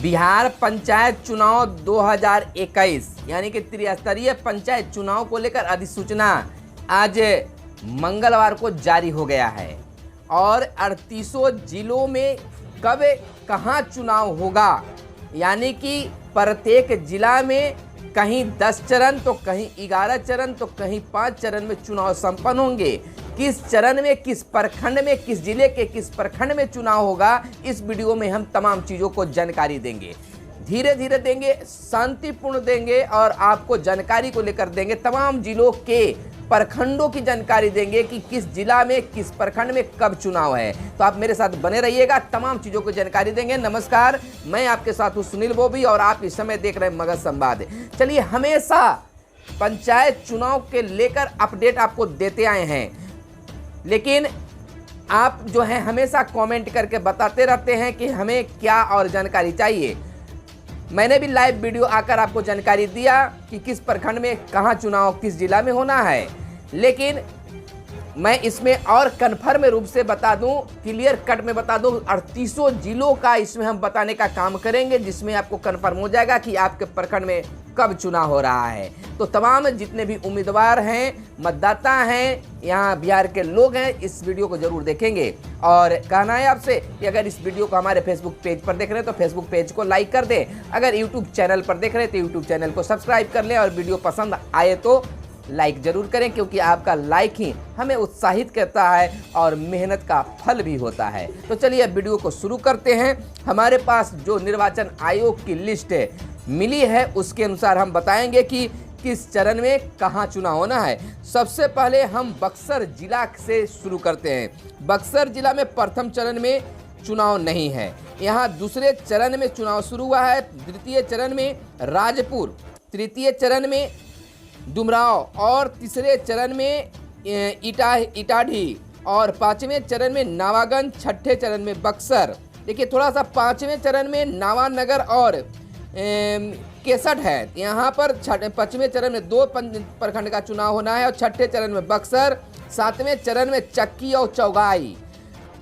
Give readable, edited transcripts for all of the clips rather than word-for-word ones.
बिहार पंचायत चुनाव 2021 यानी कि त्रिस्तरीय पंचायत चुनाव को लेकर अधिसूचना आज मंगलवार को जारी हो गया है और 38 जिलों में कब कहां चुनाव होगा, यानी कि प्रत्येक जिला में कहीं 10 चरण तो कहीं 11 चरण तो कहीं 5 चरण में चुनाव संपन्न होंगे। किस चरण में, किस प्रखंड में, किस जिले के किस प्रखंड में चुनाव होगा, इस वीडियो में हम तमाम चीज़ों को जानकारी देंगे। धीरे धीरे देंगे, शांतिपूर्ण देंगे और आपको जानकारी को लेकर देंगे। तमाम जिलों के प्रखंडों की जानकारी देंगे कि किस जिला में किस प्रखंड में कब चुनाव है। तो आप मेरे साथ बने रहिएगा, तमाम चीज़ों को जानकारी देंगे। नमस्कार, मैं आपके साथ हूँ सुनील बोबी और आप इस समय देख रहे हैं मगध संवाद। चलिए, हमेशा पंचायत चुनाव के लेकर अपडेट आपको देते आए हैं, लेकिन आप जो है हमेशा कमेंट करके बताते रहते हैं कि हमें क्या और जानकारी चाहिए। मैंने भी लाइव वीडियो आकर आपको जानकारी दिया कि किस प्रखंड में कहाँ चुनाव किस जिला में होना है, लेकिन मैं इसमें और कन्फर्म रूप से बता दूं, क्लियर कट में बता दूं, 38 जिलों का इसमें हम बताने का काम करेंगे, जिसमें आपको कन्फर्म हो जाएगा कि आपके प्रखंड में कब चुनाव हो रहा है। तो तमाम जितने भी उम्मीदवार हैं, मतदाता हैं, यहाँ बिहार के लोग हैं, इस वीडियो को जरूर देखेंगे। और कहना है आपसे कि अगर इस वीडियो को हमारे फेसबुक पेज पर देख रहे हैं तो फेसबुक पेज को लाइक कर दें, अगर यूट्यूब चैनल पर देख रहे हैं तो यूट्यूब चैनल को सब्सक्राइब कर लें और वीडियो पसंद आए तो लाइक जरूर करें, क्योंकि आपका लाइक ही हमें उत्साहित करता है और मेहनत का फल भी होता है। तो चलिए अब वीडियो को शुरू करते हैं। हमारे पास जो निर्वाचन आयोग की लिस्ट मिली है उसके अनुसार हम बताएंगे कि किस चरण में कहां चुनाव होना है। सबसे पहले हम बक्सर जिला से शुरू करते हैं। बक्सर जिला में प्रथम चरण में चुनाव नहीं है, यहाँ दूसरे चरण में चुनाव शुरू हुआ है। द्वितीय चरण में राजपुर, तृतीय चरण में डुमराव और तीसरे चरण में इटाढ़ी और पांचवें चरण में नावागंज, छठे चरण में बक्सर। देखिए, थोड़ा सा पांचवें चरण में नावानगर और केसठ है। यहाँ पर पांचवें चरण में 2 प्रखंड का चुनाव होना है और छठे चरण में बक्सर, सातवें चरण में चक्की और चौगाई,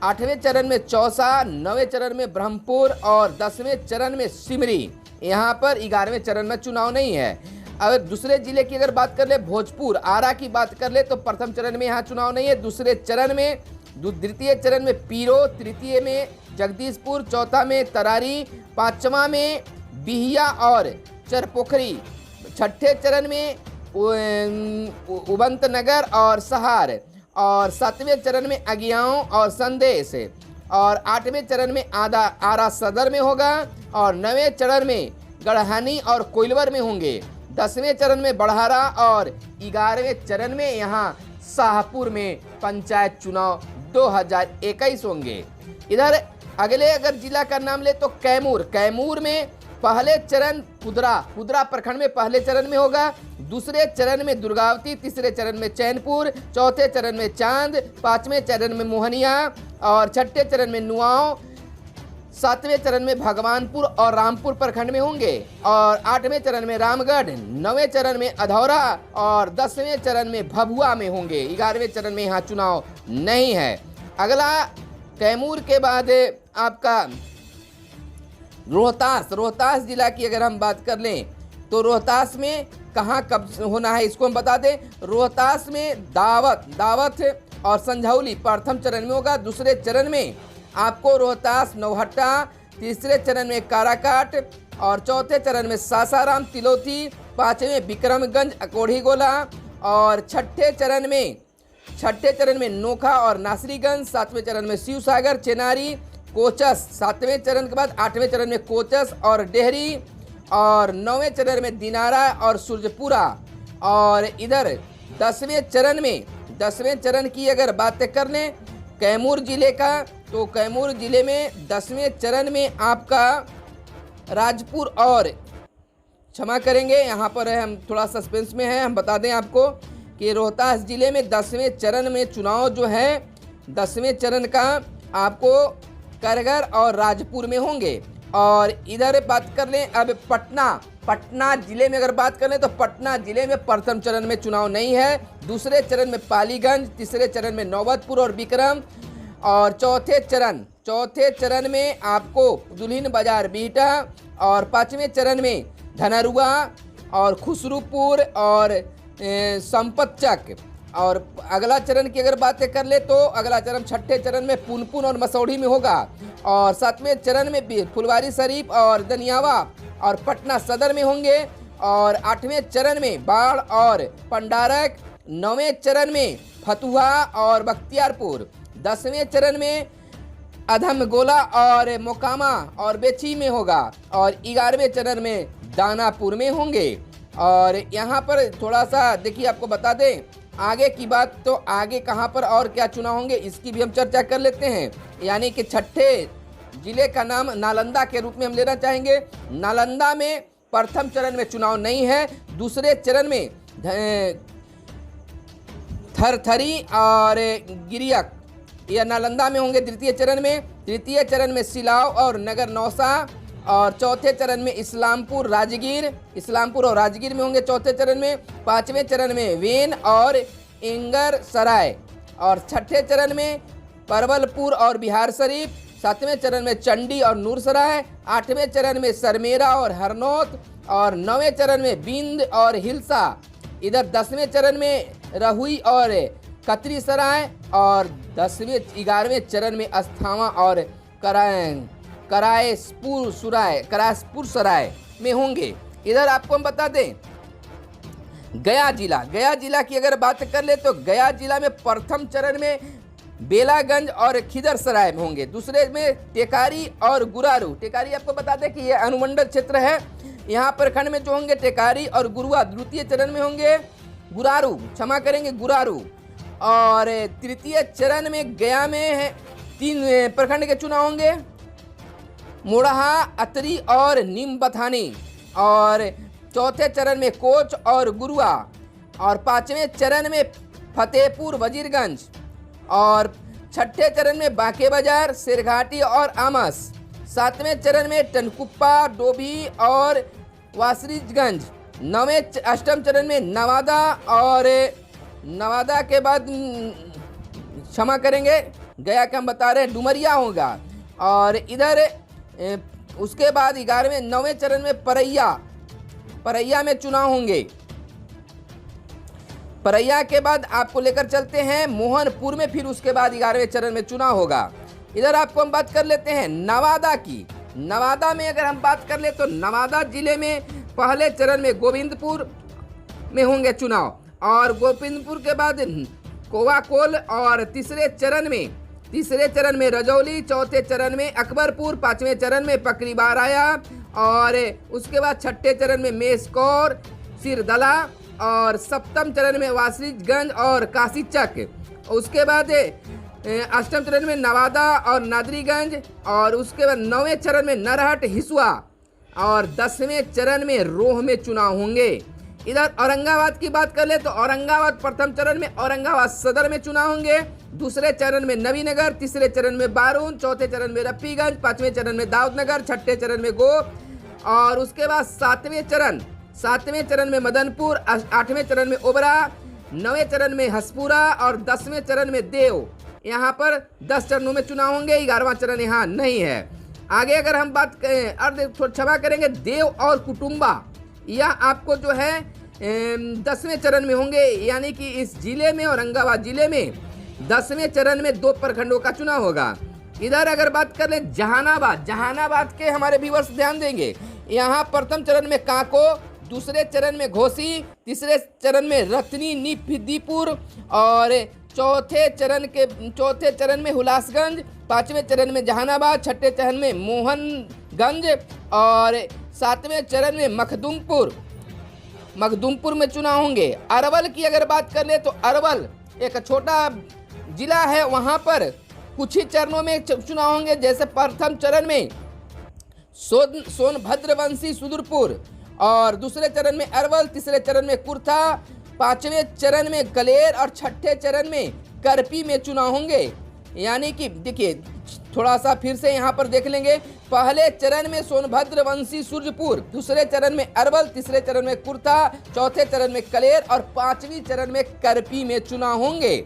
आठवें चरण में चौसा, नौवें चरण में ब्रह्मपुर और 10वें चरण में सिमरी। यहाँ पर 11वें चरण में चुनाव नहीं है। अगर दूसरे जिले की अगर बात कर ले, भोजपुर, आरा की बात कर ले तो प्रथम चरण में यहाँ चुनाव नहीं है। दूसरे चरण में, द्वितीय चरण में पीरो, तृतीय में जगदीशपुर, चौथा में तरारी, पांचवा में बिहिया और चरपोखरी, छठे चरण में उबंतनगर और सहार और सातवें चरण में अगियाओं और संदेश और आठवें चरण में आरा सदर में होगा और 9वें चरण में गढ़हानी और कोइलवर में होंगे। 10वें चरण में बढ़ारा और 11वें चरण में यहाँ शाहपुर में पंचायत चुनाव 2021 होंगे। इधर अगले अगर जिला का नाम ले तो कैमूर में पहले चरण कुदरा प्रखंड में पहले चरण में होगा। दूसरे चरण में दुर्गावती, तीसरे चरण में चैनपुर, चौथे चरण में चांद, पांचवें चरण में मोहनिया और छठे चरण में नुआओं, सातवें चरण में भगवानपुर और रामपुर प्रखंड में होंगे और 8वें चरण में रामगढ़, 9वें चरण में अधौरा और 10वें चरण में भभुआ में होंगे। 11वें चरण में यहाँ चुनाव नहीं है। अगला कैमूर के बाद आपका रोहतास जिला की अगर हम बात कर लें तो रोहतास में कहाँ कब होना है इसको हम बता दें। रोहतास में दावत और संझौली प्रथम चरण में होगा। दूसरे चरण में आपको रोहतास, नौहट्टा, तीसरे चरण में काराकाट और चौथे चरण में सासाराम, तिलोथी, पांचवें विक्रमगंज, अकोढ़ीगोला और छठे चरण में नोखा और नासरीगंज, सातवें चरण में शिवसागर, चेनारी, कोचस, सातवें चरण के बाद 8वें चरण में कोचस और डेहरी और 9वें चरण में दिनारा और सूरजपुरा। और इधर 10वें चरण की अगर बातें कर लें कैमूर जिले का तो कैमूर जिले में 10वें चरण में आपका राजपुर और क्षमा करेंगे, यहाँ पर हम थोड़ा सस्पेंस में है, हम बता दें आपको कि रोहतास जिले में 10वें चरण में चुनाव जो है 10वें चरण का आपको करगर और राजपुर में होंगे। और इधर बात कर लें अब पटना जिले में अगर बात कर लें तो पटना जिले में प्रथम चरण में चुनाव नहीं है। दूसरे चरण में पालीगंज, तीसरे चरण में नौबतपुर और विक्रम और चौथे चरण में आपको दुल्हिन बाजार बीटा और पाँचवें चरण में धनरुआ और खुसरूपुर और संपतचक। और अगला चरण की अगर बातें कर ले तो अगला चरण छठे चरण में पुनपुन और मसौढ़ी में होगा। और सातवें चरण में भी फुलवारी शरीफ और दनियावा और पटना सदर में होंगे। और आठवें चरण में बाढ़ और पंडारक। नौवें चरण में फतुहा और बख्तियारपुर। 10वें चरण में अधमगोला और मोकामा और बेची में होगा। और 11वें चरण में दानापुर में होंगे। और यहाँ पर थोड़ा सा देखिए, आपको बता दें आगे की बात, तो आगे कहाँ पर और क्या चुनाव होंगे इसकी भी हम चर्चा कर लेते हैं। यानी कि छठे जिले का नाम नालंदा के रूप में हम लेना चाहेंगे। नालंदा में प्रथम चरण में चुनाव नहीं है। दूसरे चरण में थरथरी और गिरियक यह नालंदा में होंगे द्वितीय चरण में। तृतीय चरण में सिलाव और नगर नौसा। और चौथे चरण में इस्लामपुर और राजगीर में होंगे चौथे चरण में। पाँचवें चरण में वेन और इंगर सराय। और छठे चरण में परवलपुर और बिहार शरीफ। सातवें चरण में चंडी और नूरसराय। आठवें चरण में सरमेरा और हरनौत। और नौवें चरण में बिंद और हिलसा। इधर 10वें चरण में रहुई और कतरी सराय। और 11वें चरण में अस्थावा और करायसपुर सराय में होंगे। इधर आपको हम बता दें गया जिला की अगर बात कर ले तो गया जिला में प्रथम चरण में बेलागंज और खिदरसराय में होंगे। दूसरे में टेकारी और गुरारू। टेकारी आपको बता दें कि यह अनुमंडल क्षेत्र है। यहाँ प्रखंड में जो होंगे टेकारी और गुरुआ। द्वितीय चरण में होंगे गुरारू। और तृतीय चरण में गया में 3 प्रखंड के चुनाव होंगे, मोड़हा, अतरी और नीमबथानी। और चौथे चरण में कोच और गुरुआ। और पाँचवें चरण में फतेहपुर वजीरगंज। और छठे चरण में बांके बाजार, सिरघाटी और आमस। सातवें चरण में टनकुप्पा, डोभी और वासरिजगंज। अष्टम चरण में नवादा। और नवादा के बाद क्षमा करेंगे, गया का हम बता रहे हैं डुमरिया होगा। और इधर उसके बाद 9वें चरण में परैया में चुनाव होंगे। परैया के बाद आपको लेकर चलते हैं मोहनपुर में, फिर उसके बाद 11वें चरण में चुनाव होगा। इधर आपको हम बात कर लेते हैं नवादा की। नवादा में अगर हम बात कर ले तो नवादा जिले में पहले चरण में गोविंदपुर में होंगे चुनाव। और गोविंदपुर के बाद कोवाकोल। और तीसरे चरण में रजौली। चौथे चरण में अकबरपुर। पाँचवें चरण में पकरीबाराया। और उसके बाद छठे चरण में मेसकौर, सिरदला। और सप्तम चरण में वासरिजगंज और काशीचक। उसके बाद अष्टम चरण में नवादा और नादरीगंज। और उसके बाद 9वें चरण में नरहट, हिसुआ। और 10वें चरण में रोह में चुनाव होंगे। इधर औरंगाबाद की बात कर ले तो औरंगाबाद प्रथम चरण में औरंगाबाद सदर में चुनाव होंगे। दूसरे चरण में नवीनगर। तीसरे चरण में बारून। चौथे चरण में रफीगंज। पाँचवें चरण में दाऊदनगर। छठे चरण में गो। और उसके बाद सातवें चरण में मदनपुर। आठवें चरण में ओबरा। 9वें चरण में हसपुरा। और 10वें चरण में देव। यहाँ पर 10 चरणों में चुनाव होंगे। 11वां चरण यहाँ नहीं है। आगे अगर हम बात क्षमा करेंगे देव और कुटुम्बा, यह आपको जो है 10वें चरण में होंगे। यानी कि इस जिले में औरंगाबाद जिले में 10वें चरण में 2 प्रखंडों का चुनाव होगा। इधर अगर बात कर ले जहानाबाद के हमारे व्यूअर्स ध्यान देंगे, यहाँ प्रथम चरण में काको। दूसरे चरण में घोसी। तीसरे चरण में रतनी निफदीपुर। और चौथे चरण में हुलासगंज। पाँचवें चरण में जहानाबाद। छठे चरण में मोहनगंज। और 7वें चरण में मखदुमपुर में चुनाव होंगे। अरवल की अगर बात कर ले तो अरवल एक छोटा जिला है, वहां पर कुछ ही चरणों में चुनाव होंगे। जैसे प्रथम चरण में सोनभद्रवंशी सुदूरपुर। और दूसरे चरण में अरवल। तीसरे चरण में कुर्था। पाँचवें चरण में कलेर। और छठे चरण में करपी में चुनाव होंगे। यानी कि देखिए थोड़ा सा फिर से यहाँ पर देख लेंगे। पहले चरण में सोनभद्रवंशी सूर्यपुर। दूसरे चरण में अरवल। तीसरे चरण में कुर्था। चौथे चरण में कलेर। और 5वीं चरण में करपी में चुनाव होंगे।